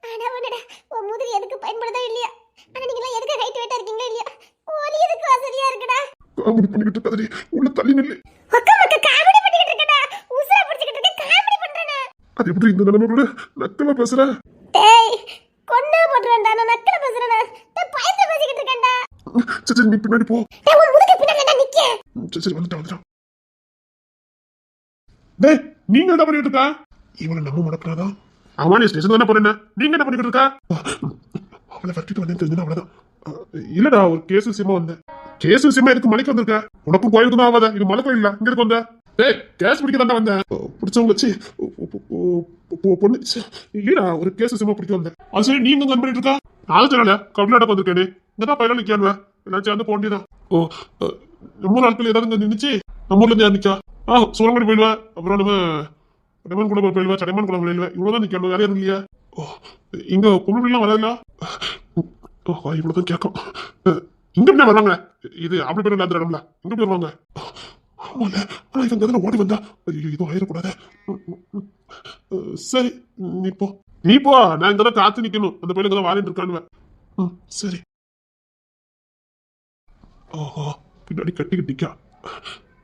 S1: ஆனா ஒண்ணுடா, உன் முதுகு எதுக்கு பயன்படுதோ இல்லையா, ஆனா நீங்க எல்லாம் எதுக்கு ஹைட் வெயிட்டா இருக்கீங்களோ இல்லையா, ஒலி எதுக்கு வசதியா இருக்குடா.
S2: காமெடி பண்ணிக்கிட்டு இருக்காதடி, உள்ள தள்ளி நில்லு.
S1: அக்கா மக்கா காமெடி பண்ணிக்கிட்டு இருக்கடா, உசுர பிடிச்சிக்கிட்டு இருக்க, காமெடி பண்றேனா?
S2: அது எப்படி இந்த நிலைமைக்குள்ள நக்கலா பேசுற?
S1: டேய் கொன்னா போட்டுறேன்டா, நான் நக்கல பேசுறேனா? டேய் பயந்து பேசிக்கிட்டு இருக்கேன்டா.
S2: சரி நீ பின்னாடி போ.
S1: டேய் உன் முதுகு பின்னாடி நிக்க.
S2: சரி வந்துட்டான். டேய் நீங்க என்ன பண்ணிட்டு இருக்கா? இவனை நம்ம முடக்கிறாதா? அவன் ஸ்டேஷன் தானே போறேன், நீங்க என்ன பண்ணிட்டு இருக்கா? அவளை வட்டிட்டு வந்தேன்னு தெரிஞ்சுனா அவ்வளவுதான். இல்லடா ஒரு கேஸ் விஷயமா வந்தேன். கேஸ் விஷயமா எதுக்கு மலைக்கு வந்திருக்க? உனக்கும் கோயிலுக்கு தான் ஆகாத, இது மலை கோயில் இல்ல, இங்க இருக்கு வந்த. டேய் கேஸ் பிடிக்க தாண்டா வந்தேன். பிடிச்சவங்க வச்சு பொண்ணு இல்லடா ஒரு கேஸ் விஷயமா பிடிக்க வந்தேன். அது சரி நீங்க என்ன பண்ணிட்டு இருக்கா? நான் சொன்னல கபிலாடக்கு வந்திருக்கேன். இங்கதான் பயில நிக்கானுவ, எல்லாம் சேர்ந்து போண்டிதான். ஓ நம்ம நாட்கள் ஏதாவது இங்க நின்றுச்சு, நம்ம ஊர்ல இருந்து யார் நிக்கா? சோழங்கடி போயிடுவா, அப்புறம் நம்ம சடைமான் குளம் போயிடுவா, சடைமான் குளம் போயிடுவா, இவ்வளவுதான் நிக்கணும், வேற யாரும் இல்லையா? ஓ இங்க பொம்பளைலாம் வராதுல? இவ்வளவுதான் கேட்கும். இங்க என்ன வர்றாங்க? இது அப்படி பேர் இல்லாத இடம்ல, இங்க போய் வருவாங்க. ஆமால, ஆனா இவங்க எதனா ஓடி வந்தா ஐயோ இதுவும் ஆயிடக்கூடாது. சரி நீ போ, நான் இங்க தான் காத்து நிக்கணும், அந்த பையன் இங்கதான் வாரிட்டு இருக்கானுவேன். சரி. ஓஹோ பின்னாடி கட்டிக்கிட்டு நிக்கா.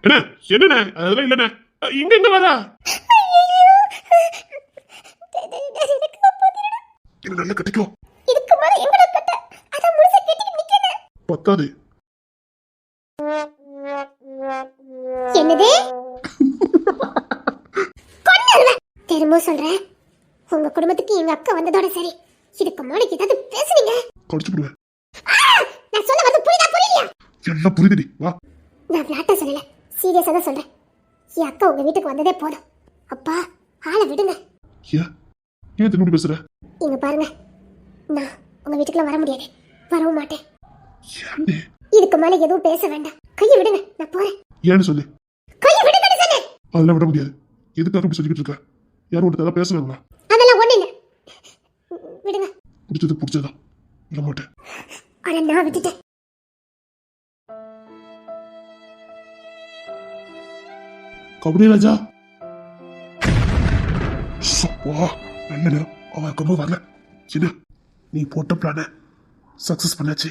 S2: என்ன என்னண்ணே அதெல்லாம் இல்லண்ணே, இங்க எங்க வரா? இது நல்லா கட்டிக்கோ.
S1: இதுக்கு மேல எங்கடா கட்ட? அத முழுசா கட்டிட்டு நிக்கனே.
S2: பத்தாது.
S1: என்னது? கொன்னல்ல. திரும்ப சொல்றேன், உங்க குடும்பத்துக்கு எங்க அக்கா வந்ததோட சரி. இதுக்கு மேல ஏதாவது பேசுனீங்க
S2: கடிச்சு விடுவேன்.
S1: நான் சொல்ல வந்து புரியலையா?
S2: எல்லாம் புரியுதுடி, வா.
S1: நான் விளையாட்ட சொல்லல, சீரியஸா தான் சொல்றேன். என் அக்கா உங்க வீட்டுக்கு வந்ததே போதும். அப்பா ஆளை விடுங்க.
S2: ஏன் திரும்பி பேசுற?
S1: இங்க பாருங்க, நான் உங்க வீட்டுக்குலாம் வர முடியாது, வரவும் மாட்டேன்.
S2: ஏன்னு?
S1: இதுக்கு மேல எதுவும் பேச வேண்டாம், கையை விடுங்க, நான் போறேன்.
S2: ஏன்னு சொல்லு.
S1: கையை விடுங்கன்னு சொன்னேன்.
S2: அதெல்லாம் விட முடியாது. எதுக்காக இப்படி சொல்லிக்கிட்டு இருக்க? யாரும் உன்கிட்ட ஏதாவது பேசுனாங்களா?
S1: அதெல்லாம் ஒண்ணு இல்ல, விடுங்க.
S2: பிடிச்சதான் விட மாட்டேன்.
S1: ஆனா நான் விட்டுட்டேன்.
S2: கபடி ராஜா நல்ல நேரம், அவன் இருக்கும்போது வரல. என்ன நீ போட்ட பிளான சக்சஸ் பண்ணாச்சு.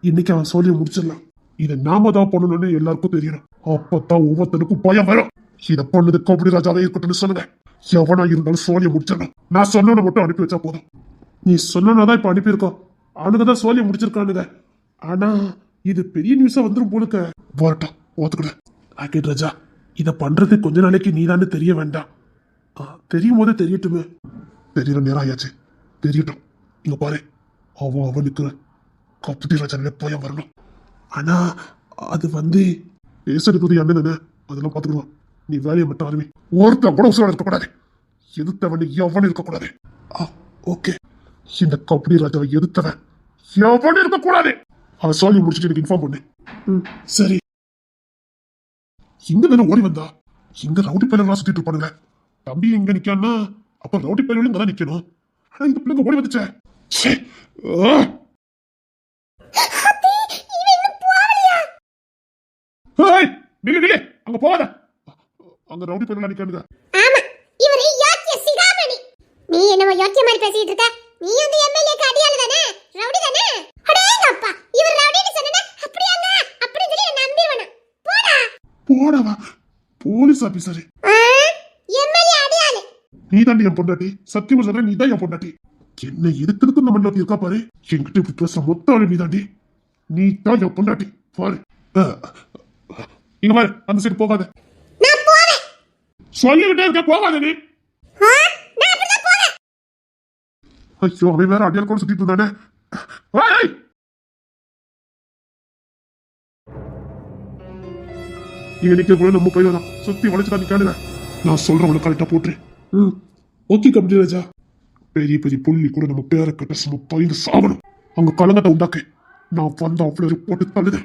S2: இன்னைக்கு அவன் சோழியை முடிச்சிடலாம். இதை நாம தான் பண்ணணும்னு எல்லாருக்கும் தெரியணும். அப்பதான் ஒவ்வொருத்தனுக்கும் பயம் வரும். இதை பண்ணது கபடி ராஜாவே இருக்கட்டும்னு சொல்லுங்க. எவனா இருந்தாலும் சோழியை முடிச்சிடணும். நான் சொன்ன மட்டும் அனுப்பி வச்சா போதும். நீ சொன்னதான் இப்ப அனுப்பியிருக்கோம். அவனுக்குதான் சோழியை முடிச்சிருக்கானுங்க. ஆனா இது பெரிய நியூஸா வந்துடும் போலுக்க. வரட்டும், ஓத்துக்கிட. ராக்கெட் ராஜா இதை பண்றது கொஞ்ச நாளைக்கு நீதான்னு தெரிய வேண்டாம். தெரியும் போதே தெரியட்டுமே. தெரியற நேரம் ஆயாச்சு, தெரியட்டும். இங்க பாரு, அவனுக்கு கபடி ராஜா பயம் வரணும். ஆனா அது பேசுறது அண்ணன் தானே, அதெல்லாம் பாத்துக்கலாம். நீ வேலையை மட்டும் ஆரம்பி. ஒருத்தன் கூட உசுரோட இருக்கக்கூடாது. எதிர்த்தவன் எவன் இருக்கக்கூடாது. ஓகே, இந்த கபடி ராஜாவை எதிர்த்தவன் எவன் இருக்கக்கூடாது. அவன் சொல்லி முடிச்சுட்டு எனக்கு இன்ஃபார்ம் பண்ணு. சரி. இங்க தானே ஓடி வந்தா? இங்க ரவுடி பயிலாம் சுத்திட்டு இருப்பானுங்க. தம்பி இங்க நிக்கான்னா அப்ப ரவுடி பயிலும் இங்க தான் நிக்கணும். ஆனா இந்த பிள்ளைங்க ஓடி வந்துச்சே. அங்க போகாத, அங்க ரவுடி பயிலாம் நிக்கானுங்க.
S1: ஆமா, இவரே யோக்கிய சிகாமணி. நீ என்னமோ யோக்கிய மாதிரி பேசிட்டு இருக்க. நீ வந்து எம்எல்ஏக்கு அடியாளு தானே, ரவுடி தானே? அடேங்கப்பா, இவர் ரவுடின்னு சொன்னா அப்படியாங்க அப்படி சொல்லி என்ன நம்பிடுவனா?
S2: போடவா போலீஸ் ஆபீசர்.
S1: எம்எல்ஏ அடியாளு.
S2: நீ தாண்டி என் பொண்டாட்டி, சத்தியமா சொல்றேன், நீ தான் என் பொண்டாட்டி. என்ன எதுக்கு இந்த மண்ணி இருக்கா பாரு. என்கிட்ட இப்படி பேசுற மொத்த ஆளு நீ தாண்டி. நீ தான் என் பொண்டாட்டி பாரு. இங்க பாரு, அந்த சைடு போகாத.
S1: நான் போறேன்.
S2: சொல்லிக்கிட்டே இருக்க, போகாத நீ.
S1: நான் அப்படிதான் போறேன்.
S2: ஐயோ, அவன் வேற அடியால் கூட சுத்திட்டு இருந்தானே. இங்க நிக்க கூட நம்ம போய் தான் சுத்தி வளைச்சுதான் நிக்கானுங்க. நான் சொல்றவனை கரெக்டா போட்டுரு. ஓகே கபடி ராஜா. பெரிய பெரிய புள்ளி கூட நம்ம பேரை கட்ட சும்மா பயந்து சாவணும். அவங்க கலங்கத்தை உண்டாக்கு. நான் வந்த அவ்வளவு போட்டு தள்ளுது.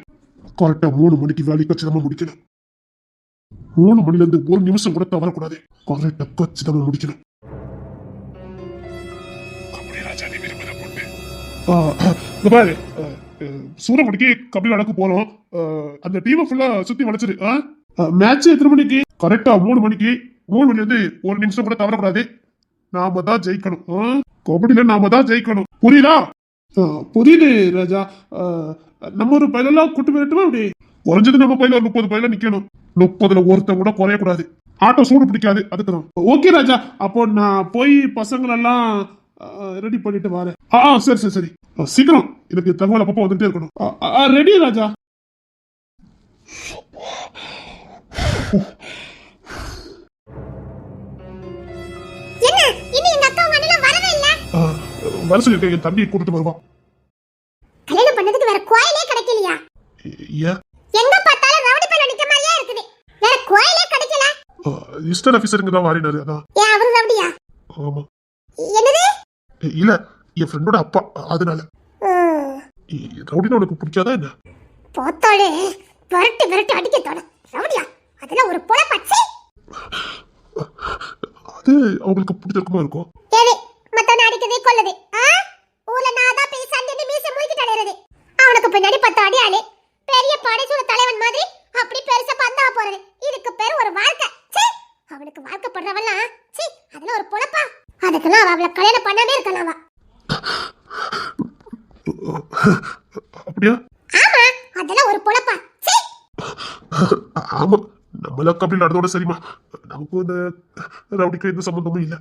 S2: கரெக்டா 3 மணிக்கு வேலை கச்சிதமா முடிக்கணும். 3 மணில இருந்து 1 நிமிஷம் கூட தவறக்கூடாது. கரெக்டா கச்சிதமா முடிக்கணும். கபடி ராஜா நீ விரும்புத பொண்ணு. பாரு, சூரமணிக்கு கபடி விளையாட போறோம். அந்த டீமை ஃபுல்லா சுத்தி வளைச்சிரு. மேட்ச் எத்தனை மணிக்கு? கரெக்டா 3 மணிக்கு. 3 மணில இருந்து ஒரு நிமிஷம் கூட தவறக்கூடாது. நாம தான் ஜெயிக்கணும். கபடியில நாம தான் ஜெயிக்கணும். புரியுதா? புரியுது ராஜா. நம்ம ஒரு பயிலெல்லாம் கூட்டு போயிட்டுமா அப்படி? குறைஞ்சது நம்ம பயில ஒரு 30 பயில நிக்கணும். 30ல ஒருத்தன் கூட குறையக்கூடாது. ஆட்டோ சூடு பிடிக்காது. அதுக்கு தான். ஓகே ராஜா, அப்போ நான் போய் பசங்களெல்லாம் ரெடி பண்ணிட்டு வரேன். சரி சரி சரி. சீக்கிரம் எனக்கு தகவல் அப்பப்போ வந்துட்டே இருக்கணும். ரெடி ராஜா.
S1: என்ன இன்னும் எங்க அக்கா உங்க அண்ணன் வரவே இல்ல?
S2: வர சொல்லிருக்கேன். என் தம்பியை கூட்டிட்டு வருவான்.
S1: கல்யாணம் பண்ணதுக்கு வேற கோயிலே கிடைக்கலையா?
S2: ஏன்?
S1: எங்க பார்த்தாலும் ரவுடி பையல நிக்க மாதிரியே இருக்குது. வேற கோயிலே கிடைக்கல.
S2: இஸ்டர் ஆபீசருங்க தான் வாரினாரு. அதான்.
S1: ஏன் அவரு ரவுடியா?
S2: ஆமா.
S1: என்னது?
S2: இல்ல, என் ஃப்ரெண்டோட அப்பா. அதனால ரவுடினா உனக்கு பிடிக்காதா என்ன?
S1: போத்தாளே விரட்டி விரட்டி அடிக்க தோணும். ரவுடியா? அதெல்லாம் ஒரு பொழப்பாச்சு.
S2: அது அவங்களுக்கு பிடிச்சிருக்குமா இருக்கும்.
S1: ஏவே மத்தவன அடிக்கதே கொல்லது. ஊர்ல நான் தான் போய் சண்டை மீச முழுக்கிட்டு அலையறது. அவனுக்கு பின்னாடி 10 அடி ஆளு. பெரிய படைசூழ தலைவன் மாதிரி அப்படி பெருசா பந்தா போறது. இதுக்கு பேர் ஒரு வாழ்க்கை. சீ, அவனுக்கு வாழ்க்கைப்படுறவெல்லாம் சீ, அதெல்லாம் ஒரு பொழப்பா? அதுக்கெல்லாம் அவளை கல்யாணம் பண்ணாமே இருக்கலாம்.
S2: அப்படியா?
S1: ஆமா, அதெல்லாம் ஒரு பொழப்பா? சீ.
S2: ஆமா, நம்மள கபடி நடந்தோட சரிமா. நமக்கு இந்த ரவுடிக்கு எந்த சம்பந்தமும் இல்ல.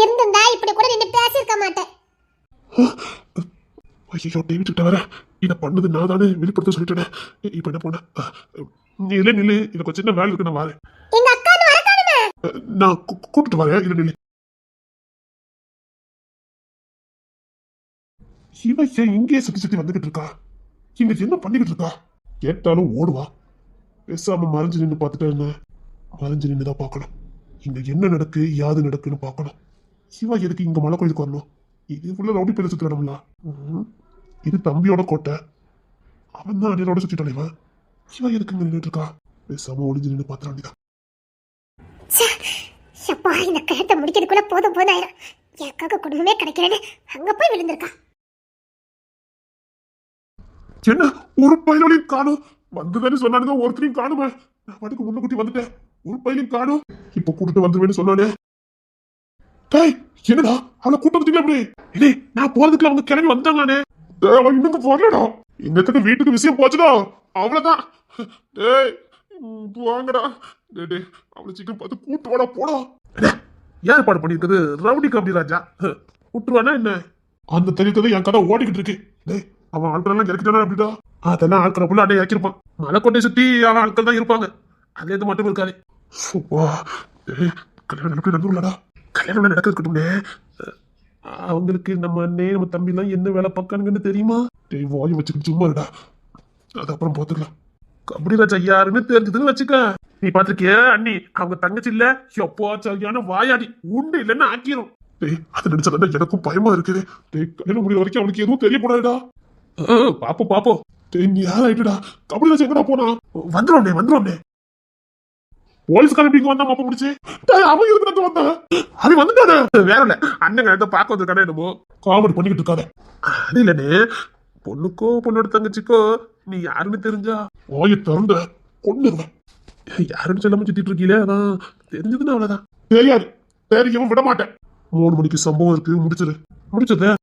S1: இருந்திருந்தா இப்படி கூட நின்னு பேசியிருக்க மாட்டேன்.
S2: ஐயோ, டேவிட் கிட்ட வர இதை பண்ணது நான் தானே வெளிப்படுத்த சொல்லிட்டேன். இப்ப என்ன பண்ண? நீ இல்ல நில்லு, எனக்கு ஒரு சின்ன வேலை இருக்கு. நான் வரேன்.
S1: எங்க அக்கா வரக்கானுமே.
S2: நான் கூப்பிட்டு வரேன். இல்ல நில்லு. இவ ஏன் இங்கே சுத்தி சுத்தி வந்துகிட்டு இருக்கா? இங்க என்ன பண்ணிக்கிட்டு இருக்கா? கேட்டாலும் ஓடுவா. பேசாம மறைஞ்சு நின்று பார்த்துட்டா என்ன? மறைஞ்சு நின்றுதான் பார்க்கணும். இங்க என்ன நடக்கு, யாது நடக்குன்னு பார்க்கணும். சிவா எதுக்கு இங்க மலை கோயிலுக்கு வரணும்? இது ஃபுல்லா ரவுடி பேர சுத்தி இடம்ல. இது தம்பியோட கோட்டை. அவன் தான் அடியோட சுத்திட்டான். இவன் சிவா எதுக்கு இங்க நின்றுட்டு இருக்கா? பேசாம ஒளிஞ்சு நின்று பார்த்துட வேண்டியதான்.
S1: அப்பா, இந்த கழுத்தை முடிக்கிறதுக்குள்ள போதும் போதாயிரம். எனக்காக குடும்பமே கிடைக்கிறேன்னு அங்க போய் விழுந்திருக்கா.
S2: என்ன ஒரு பயிலையும் காணும்? வந்துதானே சொன்னானுங்க, ஒருத்தரையும் காணுமே. நான் பாட்டுக்கு முன்னுக்குட்டி வந்துட்டேன். ஒரு பயிலையும் காணும். இப்ப கூட்டிட்டு வந்துருவேன்னு சொன்னானே. டேய், என்னடா அவளை கூட்டு வந்துட்டீங்களா? அப்படி இல்லை, நான் போறதுக்குள்ள அவங்க கிளம்பி வந்தாங்களானே. அவன் இன்னும் போறலடா. இன்னத்துக்கு வீட்டுக்கு விஷயம் போச்சுடா. அவ்வளவுதான். டேய் வாங்கடா. டே அவளை சீக்கிரம் பார்த்து கூட்டு வாடா. போடா. ஏற்பாடு பண்ணிருக்குது ரவுடி கபடி ராஜா. கூட்டுருவானா என்ன? அந்த தெரிவித்தது என் கதை ஓடிக்கிட்டு இருக்கு. டேய், அவன் ஆட்கள் எல்லாம் இறக்கிட்டானா? அப்படிடா. அதெல்லாம் ஆட்களை புள்ள அடைய இறக்கிருப்பான். மலைக்கோட்டை சுத்தி அவன் ஆட்கள் தான் இருப்பாங்க. அது எது மட்டும் இருக்காது. கல்யாணம் நடக்க நடந்துடா. கல்யாணம் நடக்கிறதுக்குமே அவங்களுக்கு நம்ம அண்ணே நம்ம தம்பி எல்லாம் என்ன வேலை பார்க்கானுங்கன்னு தெரியுமா? டேய், வாய் வச்சுக்கிட்டு சும்மா இருடா. அது அப்புறம் பார்த்துக்கலாம். கபடி ராஜா யாருன்னு தெரிஞ்சதுன்னு வச்சுக்க. நீ பாத்திருக்கிய அண்ணி அவங்க தங்கச்சி இல்ல? எப்போ சரியான வாயாடி உண்டு இல்லைன்னு ஆக்கிரும். டேய், அதை நினைச்சா எனக்கும் பயமா இருக்குது. டேய், கல்யாணம் முடிய வரைக்கும் அவனுக்கு எதுவும் தெரியக்கூடாதுடா. பாப்போம் பாப்போம். டேய், நீ யார் ஆயிட்டுடா? கபடி ராஜா எங்கடா போனா? வந்துடும். போலீஸ்காரன் இங்க வந்தா மாப்ப முடிச்சு. அவன் எதுக்கு வந்தான்? அவன் வந்துட்டானே. வேற இல்ல, அண்ணன் ஏதோ பார்க்க வந்திருக்கானே. என்னமோ காமெடி பண்ணிக்கிட்டு இருக்காத. அது இல்லனே, பொண்ணுக்கோ பொண்ணோட தங்கச்சிக்கோ நீ யாருன்னு தெரிஞ்சா வாயை திறந்த கொண்டுருவேன். யாருன்னு சொல்லாம சுத்திட்டு இருக்கீங்களே, அதான் தெரிஞ்சதுன்னு அவ்வளவுதான். தெரியாது, தெரியும் விட மாட்டேன். 3 மணிக்கு சம்பவம் இருக்கு, முடிச்சது.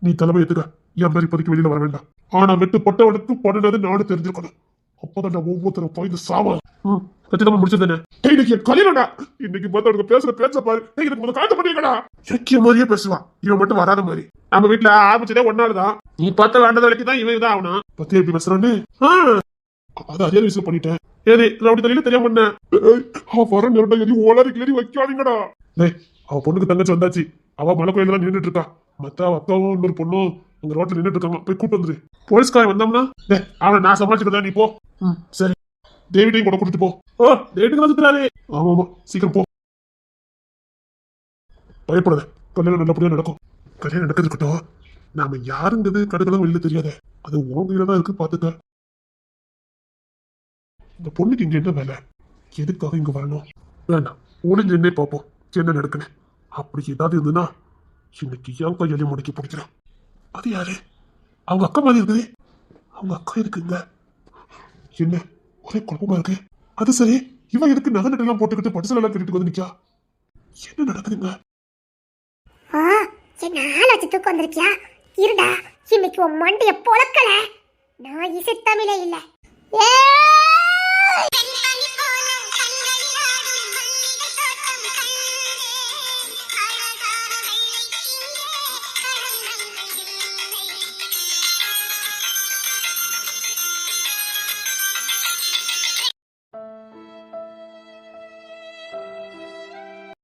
S2: நீ தலைமை ஏத்துக்க. என் பேர் இப்போதைக்கு வெளியில வர வேண்டாம். ஆனா வெட்டு பொட்டவனுக்கு பண்ணுறது நாடு தெரிஞ்சிருக்கணும். அப்பதான் நான் ஒவ்வொருத்தரும் பாய்ந்து சாவ. கச்சிதமா முடிச்சதுன்னு இன்னைக்கு கல்யாணம்டா. இன்னைக்கு பார்த்தவனுக்கு பேச பாரு. எனக்கு முதல் காலத்தை பண்ணிருக்கடா. இறக்கிய மாதிரியே பேசுவான். இவன் மட்டும் வராத மாதிரி. நம்ம வீட்டுல ஆரம்பிச்சதே ஒன்னாலுதான். நீ பார்த்த வேண்டத வரைக்கும் தான் இவன் இதான் ஆகணும். பத்தி எப்படி பேசுறான்னு அது அதே விஷயம் பண்ணிட்டேன். ஏதே ரவுடி தலையில தெரியாம பண்ண. அவன் வர நேரம் எதி ஓலாரி கிளறி வைக்காதீங்கடா. டேய், அவ பொண்ணுக்கு தங்கச்சி வந்தாச்சு. அவ மலை கோயில தான் நின்றுட்டு இருக்கா. மத்த அக்காவும் இன்னொரு பொண்ணும் உங்க ரோட்ல நின்றுட்டு இருக்காங்க. போய் கூட்டு வந்துரு. போலீஸ்காரன் வந்தோம்னா அவனை நான் சமாளிச்சுக்கிறதா. நீ போ. சரி, டேவிடையும் கூட கூட்டிட்டு போ. டேவிட்டுக்கு வந்துட்டாரு. ஆமா, சீக்கிரம் போ. பயப்படாத, கல்யாணம் நல்லபடியா நடக்கும். கல்யாணம் நடக்கிறதுக்கட்டும். நாம யாருங்கிறது கடுக்கலாம் வெளியில தெரியாத. அது உங்ககிட்ட தான் இருக்கு, பாத்துக்க. இந்த பொண்ணுக்கு இங்க என்ன வேலை? எதுக்காக இங்க வரணும்? வேண்டாம், ஒளிஞ்சு நின்னே பார்ப்போம் என்ன நடக்குன்னு. அப்படி ஏதாவது இருந்ததுன்னா இன்னைக்கு ஏன் கையாலே முடக்கி பிடிக்கிறேன். அது யாரு? அவங்க அக்கா மாதிரி இருக்குது. அவங்க அக்கா இருக்குங்க. என்ன ஒரே குழப்பமா இருக்கு. அது சரி, இவன் எதுக்கு நகை நட்டெல்லாம் போட்டுக்கிட்டு பட்டுசல் எல்லாம் கட்டிட்டு வந்து நிக்கா? என்ன நடக்குதுங்க?
S1: ஆ என்ன ஆளாச்சு தூக்கம் வந்திருக்கியா? இருடா, இன்னைக்கு உன் மண்டைய பொளக்கல. நான் இசை தமிழே இல்ல. ஏய்!